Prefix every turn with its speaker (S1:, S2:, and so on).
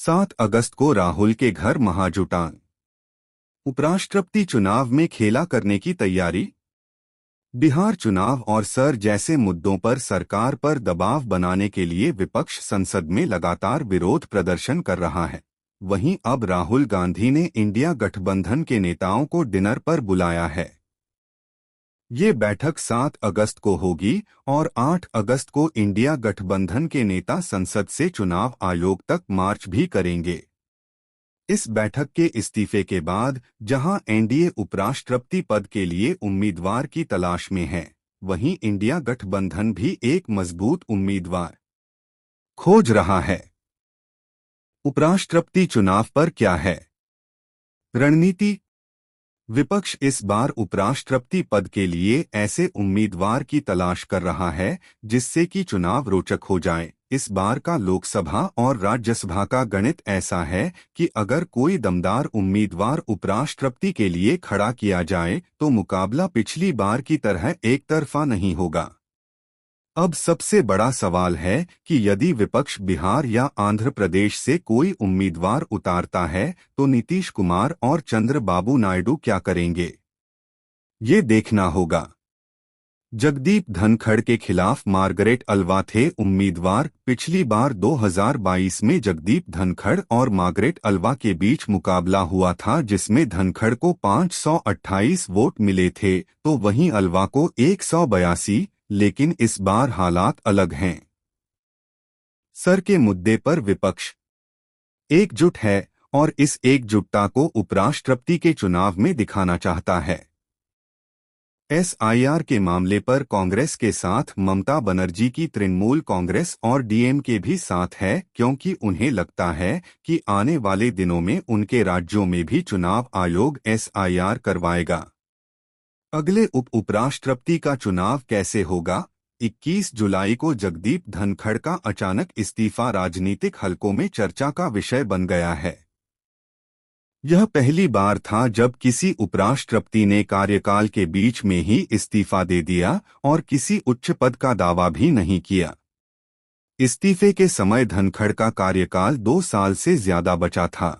S1: 7 अगस्त को राहुल के घर महाजुटान। उपराष्ट्रपति चुनाव में खेला करने की तैयारी। बिहार चुनाव और सर जैसे मुद्दों पर सरकार पर दबाव बनाने के लिए विपक्ष संसद में लगातार विरोध प्रदर्शन कर रहा है। वहीं अब राहुल गांधी ने इंडिया गठबंधन के नेताओं को डिनर पर बुलाया है। ये बैठक 7 अगस्त को होगी और 8 अगस्त को इंडिया गठबंधन के नेता संसद से चुनाव आयोग तक मार्च भी करेंगे। इस बैठक के इस्तीफे के बाद जहां एनडीए उपराष्ट्रपति पद के लिए उम्मीदवार की तलाश में है, वहीं इंडिया गठबंधन भी एक मजबूत उम्मीदवार खोज रहा है। उपराष्ट्रपति चुनाव पर क्या है रणनीति? विपक्ष इस बार उपराष्ट्रपति पद के लिए ऐसे उम्मीदवार की तलाश कर रहा है जिससे कि चुनाव रोचक हो जाए। इस बार का लोकसभा और राज्यसभा का गणित ऐसा है कि अगर कोई दमदार उम्मीदवार उपराष्ट्रपति के लिए खड़ा किया जाए तो मुकाबला पिछली बार की तरह एक तरफा नहीं होगा। अब सबसे बड़ा सवाल है कि यदि विपक्ष बिहार या आंध्र प्रदेश से कोई उम्मीदवार उतारता है तो नीतीश कुमार और चंद्रबाबू नायडू क्या करेंगे, ये देखना होगा। जगदीप धनखड़ के खिलाफ मार्गरेट अल्वा थे उम्मीदवार। पिछली बार 2022 में जगदीप धनखड़ और मार्गरेट अल्वा के बीच मुकाबला हुआ था जिसमें धनखड़ को 528 वोट मिले थे तो वहीं अल्वा को 182, लेकिन इस बार हालात अलग हैं। सर के मुद्दे पर विपक्ष एकजुट है और इस एकजुटता को उपराष्ट्रपति के चुनाव में दिखाना चाहता है। एसआईआर के मामले पर कांग्रेस के साथ ममता बनर्जी की तृणमूल कांग्रेस और डीएमके भी साथ है, क्योंकि उन्हें लगता है कि आने वाले दिनों में उनके राज्यों में भी चुनाव आयोग एसआईआर करवाएगा। अगले उपराष्ट्रपति का चुनाव कैसे होगा? 21 जुलाई को जगदीप धनखड़ का अचानक इस्तीफा राजनीतिक हलकों में चर्चा का विषय बन गया है। यह पहली बार था जब किसी उपराष्ट्रपति ने कार्यकाल के बीच में ही इस्तीफा दे दिया और किसी उच्च पद का दावा भी नहीं किया। इस्तीफे के समय धनखड़ का कार्यकाल 2 साल से ज्यादा बचा था।